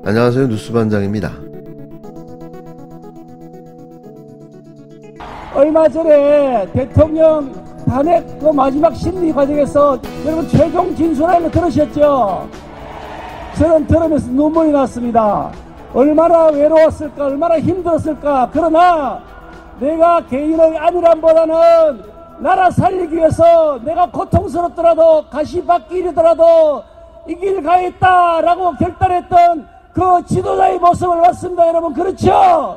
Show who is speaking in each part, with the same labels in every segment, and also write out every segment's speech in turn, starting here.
Speaker 1: 안녕하세요. 뉴스반장입니다.
Speaker 2: 얼마 전에 대통령 탄핵 그 마지막 심리 과정에서 여러분 최종 진술하는 거 들으셨죠? 저는 들으면서 눈물이 났습니다. 얼마나 외로웠을까, 얼마나 힘들었을까. 그러나 내가 개인의 안일함보다는 나라 살리기 위해서 내가 고통스럽더라도 가시밭길이더라도 이 길 가겠다라고 결단했던 그 지도자의 모습을 봤습니다. 여러분, 그렇죠?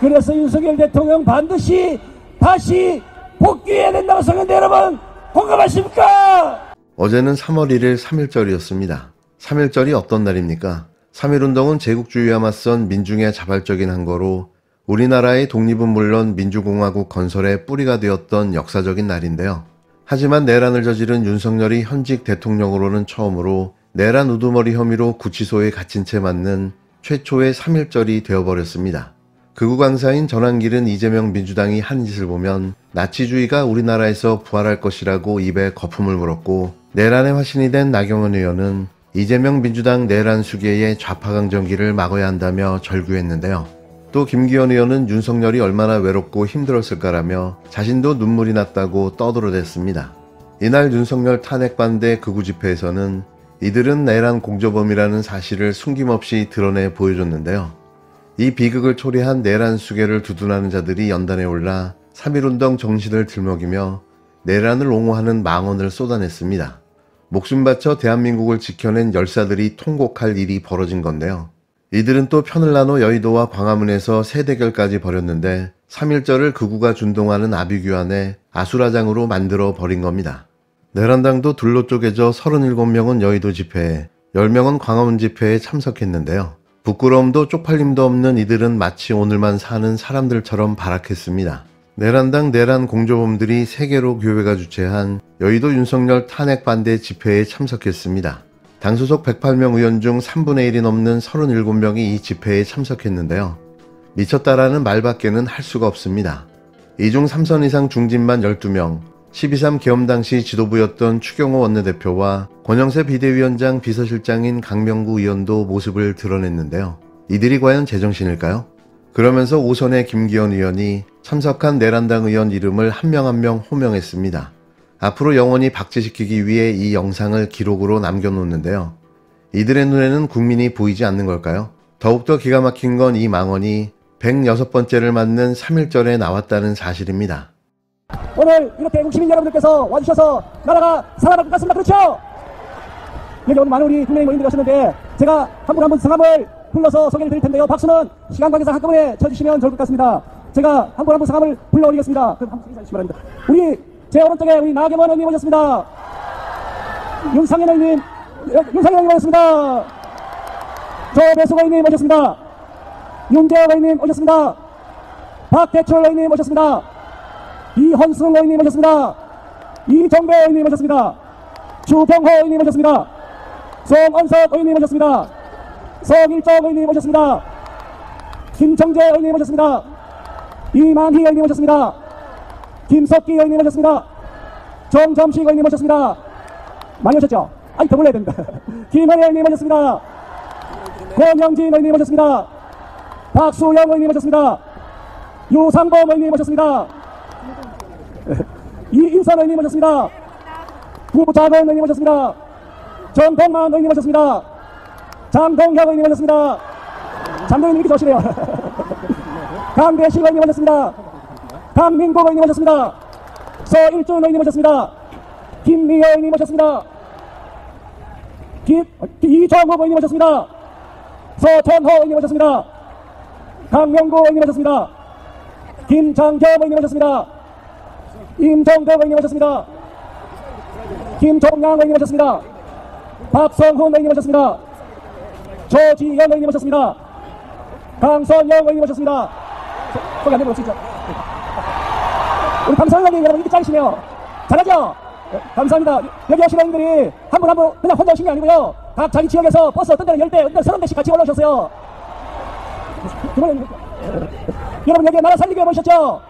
Speaker 2: 그래서 윤석열 대통령 반드시 다시 복귀해야 된다고 생각하는데 여러분 공감하십니까?
Speaker 1: 어제는 3월 1일 3.1절이었습니다. 3.1절이 어떤 날입니까? 3.1운동은 제국주의와 맞선 민중의 자발적인 항거로 우리나라의 독립은 물론 민주공화국 건설의 뿌리가 되었던 역사적인 날인데요. 하지만 내란을 저지른 윤석열이 현직 대통령으로는 처음으로 내란 우두머리 혐의로 구치소에 갇힌 채 맞는 최초의 3.1절이 되어버렸습니다. 극우 강사인 전한길은 이재명 민주당이 한 짓을 보면 나치주의가 우리나라에서 부활할 것이라고 입에 거품을 물었고, 내란의 화신이 된 나경원 의원은 이재명 민주당 내란 수계의 좌파강점기를 막아야 한다며 절규했는데요. 또 김기현 의원은 윤석열이 얼마나 외롭고 힘들었을까라며 자신도 눈물이 났다고 떠들어댔습니다. 이날 윤석열 탄핵 반대 극우 집회에서는 이들은 내란 공조범이라는 사실을 숨김없이 드러내 보여줬는데요. 이 비극을 초래한 내란 수계를 두둔하는 자들이 연단에 올라 3.1운동 정신을 들먹이며 내란을 옹호하는 망언을 쏟아냈습니다. 목숨 바쳐 대한민국을 지켜낸 열사들이 통곡할 일이 벌어진 건데요. 이들은 또 편을 나눠 여의도와 광화문에서 세대결까지 벌였는데 3.1절을 극우가 준동하는 아비규환의 아수라장으로 만들어 버린 겁니다. 내란당도 둘로 쪼개져 37명은 여의도 집회에, 10명은 광화문 집회에 참석했는데요. 부끄러움도 쪽팔림도 없는 이들은 마치 오늘만 사는 사람들처럼 발악했습니다. 내란당 내란 공조범들이 세계로 교회가 주최한 여의도 윤석열 탄핵 반대 집회에 참석했습니다. 당 소속 108명 의원 중 3분의 1이 넘는 37명이 이 집회에 참석했는데요. 미쳤다라는 말밖에는 할 수가 없습니다. 이 중 3선 이상 중진만 12명, 12.3 계엄 당시 지도부였던 추경호 원내대표와 권영세 비대위원장 비서실장인 강명구 의원도 모습을 드러냈는데요. 이들이 과연 제정신일까요? 그러면서 오선의 김기현 의원이 참석한 내란당 의원 이름을 한 명 한 명 호명했습니다. 앞으로 영원히 박제시키기 위해 이 영상을 기록으로 남겨놓는데요. 이들의 눈에는 국민이 보이지 않는 걸까요? 더욱더 기가 막힌 건 이 망언이 106번째를 맞는 3.1절에 나왔다는 사실입니다.
Speaker 2: 오늘 이렇게 애국 시민 여러분들께서 와주셔서 나라가 살아날 것 같습니다. 그렇죠? 여기 오늘 많은 우리 국민의 모임들이 오셨는데 제가 한 분 한 분 성함을 불러서 소개를 드릴 텐데요. 박수는 시간 관계상 한꺼번에 쳐주시면 좋을 것 같습니다. 제가 한 분 한 분 성함을 불러올리겠습니다. 그럼 한번 인사해 주시기 바랍니다. 우리 제 오른쪽에 우리 나경원 의원님 오셨습니다. 윤상현 의원님 오셨습니다. 조배숙 의원님 오셨습니다. 윤재혁 의원님 오셨습니다. 박대철 의원님 오셨습니다. 이헌승 의원님 오셨습니다. 이정배 의원님 오셨습니다. 주병호 의원님 오셨습니다. 송언석 의원님 오셨습니다. 성일정 의원님 오셨습니다. 김정재 의원님 오셨습니다. 이만희 의원님 오셨습니다. 김석기 의원님 오셨습니다. 정점식 의원님 오셨습니다. 많이 오셨죠? 아니 더 불러야 됩니다. 김은혜 의원님 오셨습니다. 권영진 의원님 오셨습니다. 박수영 의원님 오셨습니다. 유상범 의원님 오셨습니다. 이인선 의원님 오셨습니다. 구장원 의원님 오셨습니다. 정동만 의원님 오셨습니다. 장동혁 의원님 오셨습니다. 장동혁님 이렇게 좋으시네요. 강대식 의원님 오셨습니다. 강민국 의원님 오셨습니다. 서일준 의원님 오셨습니다. 김미애 의원님 오셨습니다. 이정욱 의원님 오셨습니다. 서천호 의원님 오셨습니다. 강명구 의원님 오셨습니다. 김장겸 의원님 오셨습니다. 임정덕 의원님 오셨습니다. 김종양 의원님 오셨습니다. 박성훈 의원님 오셨습니다. 조지현 의원님 오셨습니다. 강선영 의원님 오셨습니다. 거기 안 되면 없으시죠? 우리 강선영님 여러분 이렇게 짜리시네요. 잘하죠? 네, 감사합니다. 여기 오신 의원들이 한 분 한 분 그냥 혼자 오신 게 아니고요. 각 자기 지역에서 버스 어떤 데는 10대, 어떤 데는 30대씩 같이 올라오셨어요. 여러분 여기 나라 살리기 위해 모셨죠?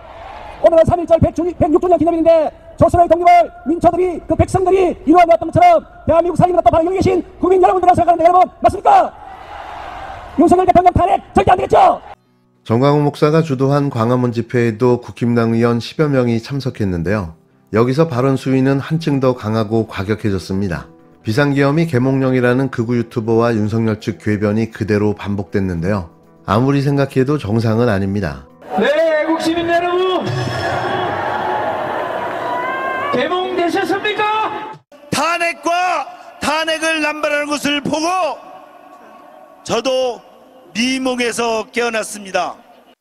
Speaker 2: 오늘은 3.1절 106주년 기념일인데 조선의 독립을 민초들이 그 백성들이 이루어내었던 것처럼 대한민국 살림을 갖다 바로 여기 계신 국민 여러분들이라고 생각하는데 여러분 맞습니까? 윤석열 대통령 탄핵 절대 안 되겠죠?
Speaker 1: 정광훈 목사가 주도한 광화문 집회에도 국힘당 의원 10여 명이 참석했는데요. 여기서 발언 수위는 한층 더 강하고 과격해졌습니다. 비상계엄이 계몽령이라는 극우 유튜버와 윤석열 측 궤변이 그대로 반복됐는데요. 아무리 생각해도 정상은 아닙니다.
Speaker 3: 네, 애국 시민 여러분, 계몽되셨습니까?
Speaker 4: 탄핵을 남발하는 것을 보고 저도 미몽에서 깨어났습니다.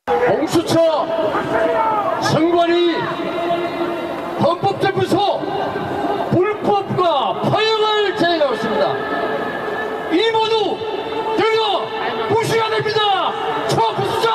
Speaker 3: 공수처, 선관위, 헌법재판소 불법과 파행을 제기하고 있습니다. 이 모두 들어 부셔야 됩니다. 처부수자!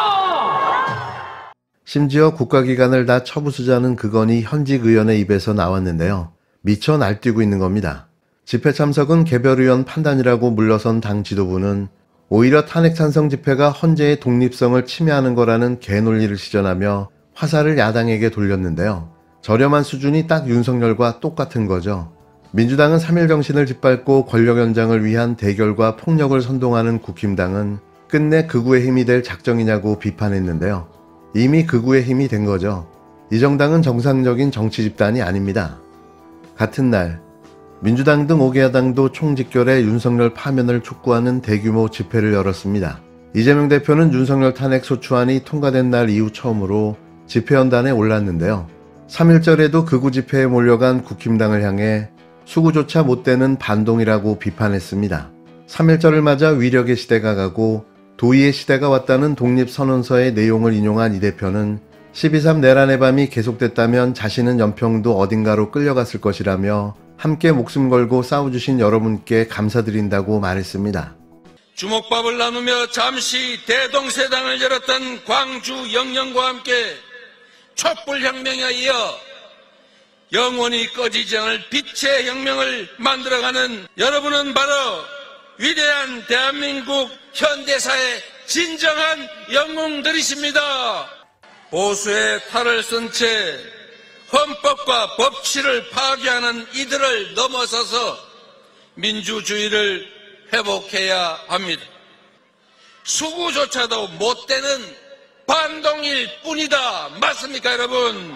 Speaker 1: 심지어 국가기관을 다 처부수자는 그건이 현직 의원의 입에서 나왔는데요. 미쳐 날뛰고 있는 겁니다. 집회 참석은 개별 의원 판단이라고 물러선 당 지도부는 오히려 탄핵 찬성 집회가 헌재의 독립성을 침해하는 거라는 개논리를 시전하며 화살을 야당에게 돌렸는데요. 저렴한 수준이 딱 윤석열과 똑같은 거죠. 민주당은 3.1 정신을 짓밟고 권력 연장을 위한 대결과 폭력을 선동하는 국힘당은 끝내 극우의 힘이 될 작정이냐고 비판했는데요. 이미 극우의 힘이 된 거죠. 이 정당은 정상적인 정치 집단이 아닙니다. 같은 날 민주당 등 5개 야당도 총직결에 윤석열 파면을 촉구하는 대규모 집회를 열었습니다. 이재명 대표는 윤석열 탄핵 소추안이 통과된 날 이후 처음으로 집회연단에 올랐는데요. 3.1절에도 극우 집회에 몰려간 국힘당을 향해 수구조차 못되는 반동이라고 비판했습니다. 3.1절을 맞아 위력의 시대가 가고 도의의 시대가 왔다는 독립선언서의 내용을 인용한 이 대표는 12.3 내란의 밤이 계속됐다면 자신은 연평도 어딘가로 끌려갔을 것이라며 함께 목숨 걸고 싸워주신 여러분께 감사드린다고 말했습니다.
Speaker 5: 주먹밥을 나누며 잠시 대동세당을 열었던 광주 영령과 함께 촛불혁명에 이어 영원히 꺼지지 않을 빛의 혁명을 만들어가는 여러분은 바로 위대한 대한민국 현대사의 진정한 영웅들이십니다. 보수의 탈을 쓴 채 헌법과 법치를 파괴하는 이들을 넘어서서 민주주의를 회복해야 합니다. 수구조차도 못되는 반동일 뿐이다. 맞습니까, 여러분?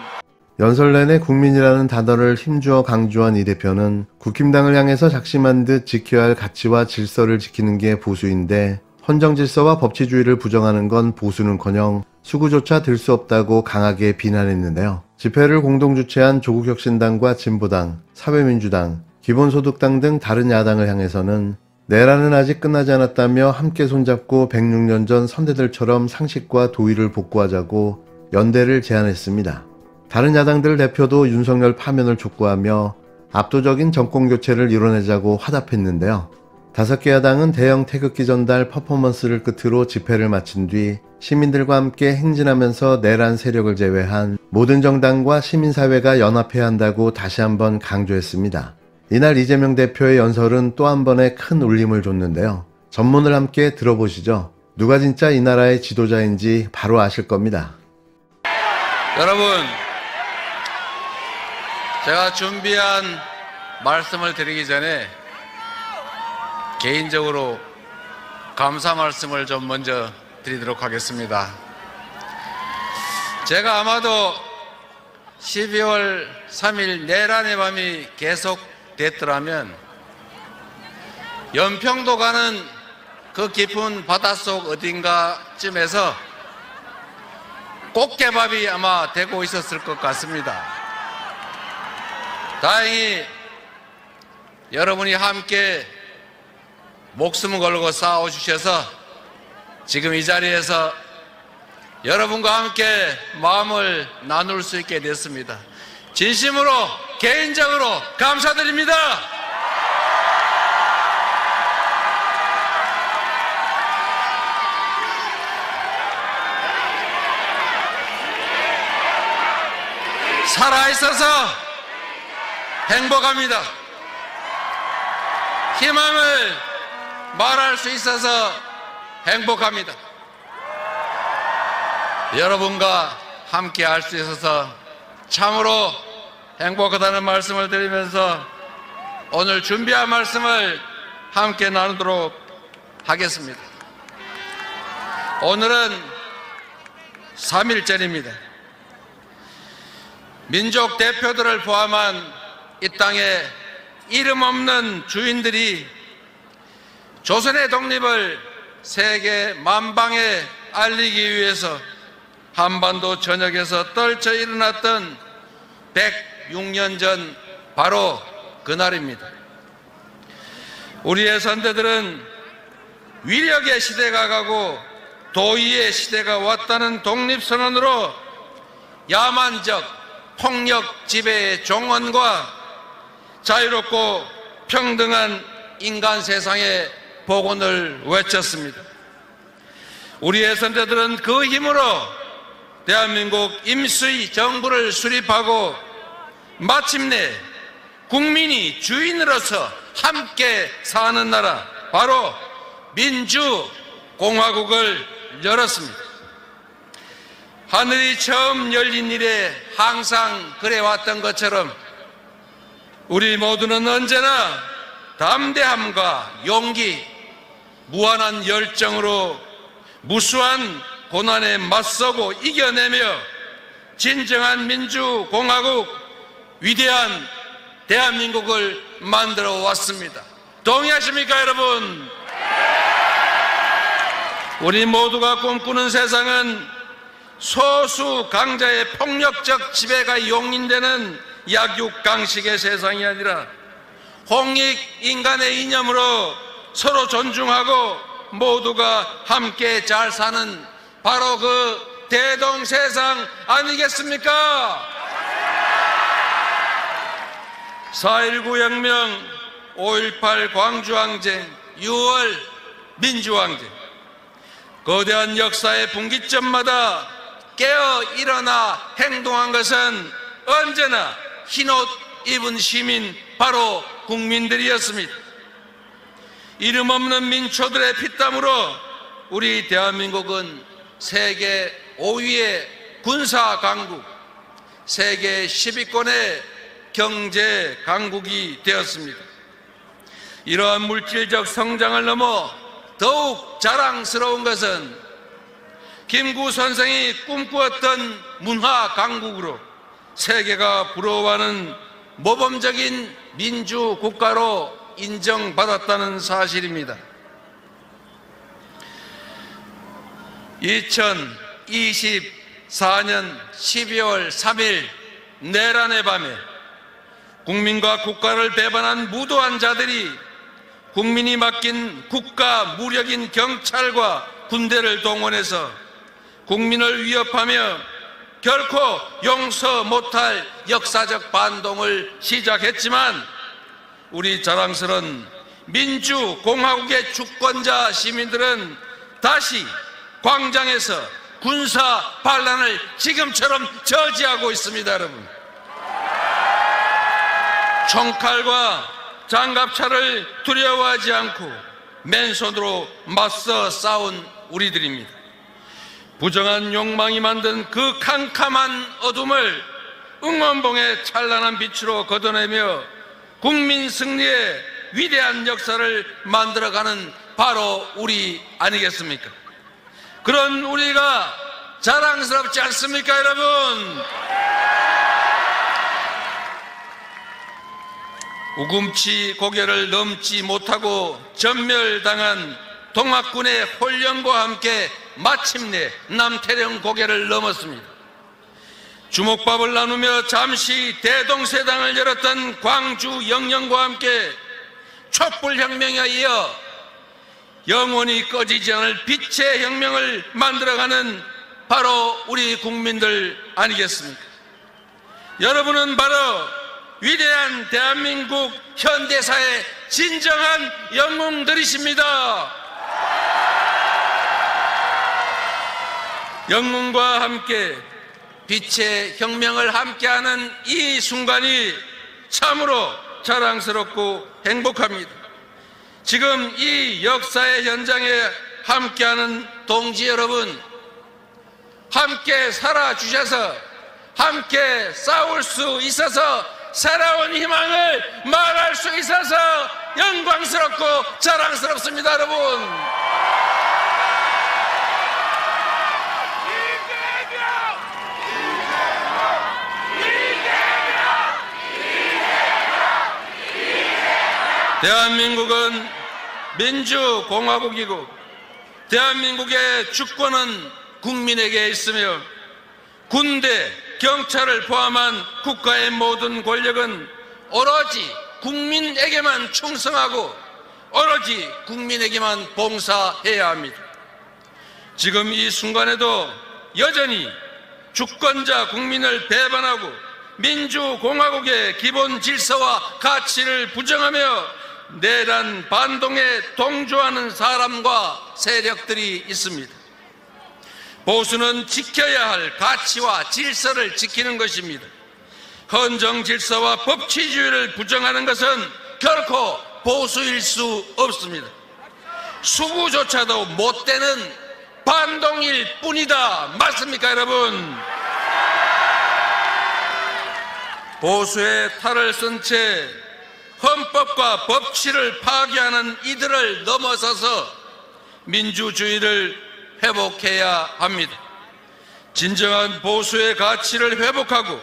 Speaker 1: 연설 내내 국민이라는 단어를 힘주어 강조한 이 대표는 국힘당을 향해서 작심한 듯 지켜야 할 가치와 질서를 지키는 게 보수인데 헌정질서와 법치주의를 부정하는 건 보수는커녕 수구조차 들 수 없다고 강하게 비난했는데요. 집회를 공동 주최한 조국혁신당과 진보당, 사회민주당, 기본소득당 등 다른 야당을 향해서는 내란은 아직 끝나지 않았다며 함께 손잡고 106년 전 선대들처럼 상식과 도의를 복구하자고 연대를 제안했습니다. 다른 야당들 대표도 윤석열 파면을 촉구하며 압도적인 정권교체를 이뤄내자고 화답했는데요. 5개 야당은 대형 태극기 전달 퍼포먼스를 끝으로 집회를 마친 뒤 시민들과 함께 행진하면서 내란 세력을 제외한 모든 정당과 시민사회가 연합해야 한다고 다시 한번 강조했습니다. 이날 이재명 대표의 연설은 또 한 번의 큰 울림을 줬는데요. 전문을 함께 들어보시죠. 누가 진짜 이 나라의 지도자인지 바로 아실 겁니다.
Speaker 5: 여러분, 제가 준비한 말씀을 드리기 전에 개인적으로 감사 말씀을 좀 먼저 드리도록 하겠습니다. 제가 아마도 12월 3일 내란의 밤이 계속됐더라면 연평도 가는 그 깊은 바닷속 어딘가쯤에서 꽃게밥이 아마 되고 있었을 것 같습니다. 다행히 여러분이 함께 목숨을 걸고 싸워주셔서 지금 이 자리에서 여러분과 함께 마음을 나눌 수 있게 됐습니다. 진심으로 개인적으로 감사드립니다. 살아있어서 행복합니다. 희망을 말할 수 있어서 행복합니다. 여러분과 함께 할 수 있어서 참으로 행복하다는 말씀을 드리면서 오늘 준비한 말씀을 함께 나누도록 하겠습니다. 오늘은 3.1절입니다. 민족 대표들을 포함한 이 땅에 이름 없는 주인들이 조선의 독립을 세계 만방에 알리기 위해서 한반도 전역에서 떨쳐 일어났던 106년 전 바로 그날입니다. 우리의 선대들은 위력의 시대가 가고 도의의 시대가 왔다는 독립선언으로 야만적 폭력 지배의 종언과 자유롭고 평등한 인간 세상의 복원을 외쳤습니다. 우리의 선대들은 그 힘으로 대한민국 임시 정부를 수립하고 마침내 국민이 주인으로서 함께 사는 나라, 바로 민주공화국을 열었습니다. 하늘이 처음 열린 이래 항상 그래왔던 것처럼 우리 모두는 언제나 담대함과 용기, 무한한 열정으로 무수한 고난에 맞서고 이겨내며 진정한 민주공화국, 위대한 대한민국을 만들어 왔습니다. 동의하십니까, 여러분? 우리 모두가 꿈꾸는 세상은 소수 강자의 폭력적 지배가 용인되는 약육강식의 세상이 아니라 홍익 인간의 이념으로 서로 존중하고 모두가 함께 잘 사는 바로 그 대동세상 아니겠습니까? 4.19 혁명, 5.18 광주항쟁, 6월 민주항쟁, 거대한 역사의 분기점마다 깨어 일어나 행동한 것은 언제나 흰옷 입은 시민, 바로 국민들이었습니다. 이름 없는 민초들의 피땀으로 우리 대한민국은 세계 5위의 군사 강국, 세계 10위권의 경제 강국이 되었습니다. 이러한 물질적 성장을 넘어 더욱 자랑스러운 것은 김구 선생이 꿈꾸었던 문화 강국으로 세계가 부러워하는 모범적인 민주국가로 인정받았다는 사실입니다. 2024년 12월 3일 내란의 밤에 국민과 국가를 배반한 무도한 자들이 국민이 맡긴 국가 무력인 경찰과 군대를 동원해서 국민을 위협하며 결코 용서 못할 역사적 반동을 시작했지만 우리 자랑스러운 민주공화국의 주권자 시민들은 다시 광장에서 군사 반란을 지금처럼 저지하고 있습니다, 여러분. 총칼과 장갑차를 두려워하지 않고 맨손으로 맞서 싸운 우리들입니다. 부정한 욕망이 만든 그 캄캄한 어둠을 응원봉의 찬란한 빛으로 걷어내며 국민 승리의 위대한 역사를 만들어가는 바로 우리 아니겠습니까? 그런 우리가 자랑스럽지 않습니까, 여러분? 우금치 고개를 넘지 못하고 전멸당한 동학군의 혼령과 함께 마침내 남태령 고개를 넘었습니다. 주먹밥을 나누며 잠시 대동세당을 열었던 광주 영령과 함께 촛불혁명에 이어 영원히 꺼지지 않을 빛의 혁명을 만들어가는 바로 우리 국민들 아니겠습니까? 여러분은 바로 위대한 대한민국 현대사의 진정한 영웅들이십니다. 영웅과 함께 빛의 혁명을 함께하는 이 순간이 참으로 자랑스럽고 행복합니다. 지금 이 역사의 현장에 함께하는 동지 여러분, 함께 살아주셔서 함께 싸울 수 있어서 새로운 희망을 말할 수 있어서 영광스럽고 자랑스럽습니다, 여러분. 대한민국은 민주공화국이고 대한민국의 주권은 국민에게 있으며 군대, 경찰을 포함한 국가의 모든 권력은 오로지 국민에게만 충성하고 오로지 국민에게만 봉사해야 합니다. 지금 이 순간에도 여전히 주권자 국민을 배반하고 민주공화국의 기본 질서와 가치를 부정하며 내란 반동에 동조하는 사람과 세력들이 있습니다. 보수는 지켜야 할 가치와 질서를 지키는 것입니다. 헌정 질서와 법치주의를 부정하는 것은 결코 보수일 수 없습니다. 수구조차도 못 되는 반동일 뿐이다. 맞습니까, 여러분? 보수의 탈을 쓴 채 헌법과 법치를 파괴하는 이들을 넘어서서 민주주의를 회복해야 합니다. 진정한 보수의 가치를 회복하고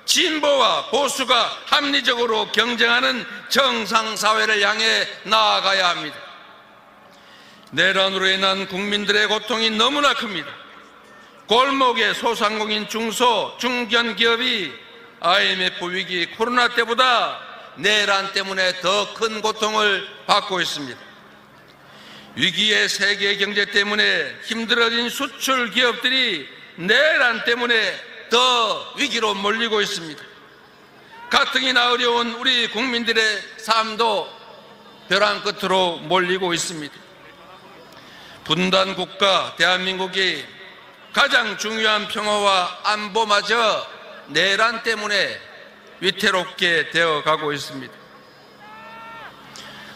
Speaker 5: 진보와 보수가 합리적으로 경쟁하는 정상사회를 향해 나아가야 합니다. 내란으로 인한 국민들의 고통이 너무나 큽니다. 골목의 소상공인 중소, 중견기업이 IMF 위기, 코로나 때보다 내란 때문에 더 큰 고통을 받고 있습니다. 위기의 세계 경제 때문에 힘들어진 수출 기업들이 내란 때문에 더 위기로 몰리고 있습니다. 가뜩이나 어려운 우리 국민들의 삶도 벼랑 끝으로 몰리고 있습니다. 분단 국가 대한민국이 가장 중요한 평화와 안보마저 내란 때문에 위태롭게 되어가고 있습니다.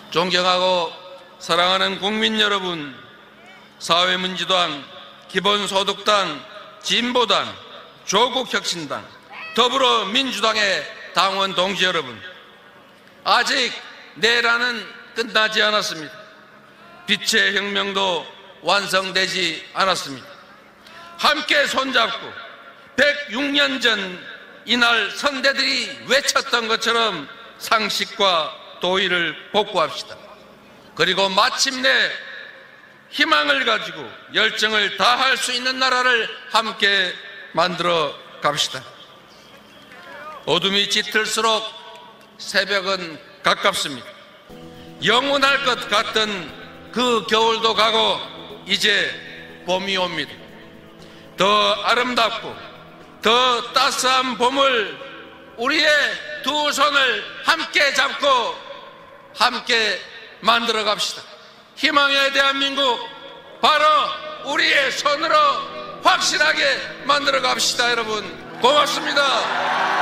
Speaker 5: 존경하고 사랑하는 국민 여러분, 사회민주당, 기본소득당, 진보당, 조국혁신당, 더불어민주당의 당원 동지 여러분, 아직 내란은 끝나지 않았습니다. 빛의 혁명도 완성되지 않았습니다. 함께 손잡고 106년 전 이날 선대들이 외쳤던 것처럼 상식과 도의를 복구합시다. 그리고 마침내 희망을 가지고 열정을 다할 수 있는 나라를 함께 만들어 갑시다. 어둠이 짙을수록 새벽은 가깝습니다. 영원할 것 같던 그 겨울도 가고 이제 봄이 옵니다. 더 아름답고 더 따스한 봄을 우리의 두 손을 함께 잡고 함께 만들어 갑시다. 희망의 대한민국 바로 우리의 손으로 확실하게 만들어 갑시다. 여러분 고맙습니다.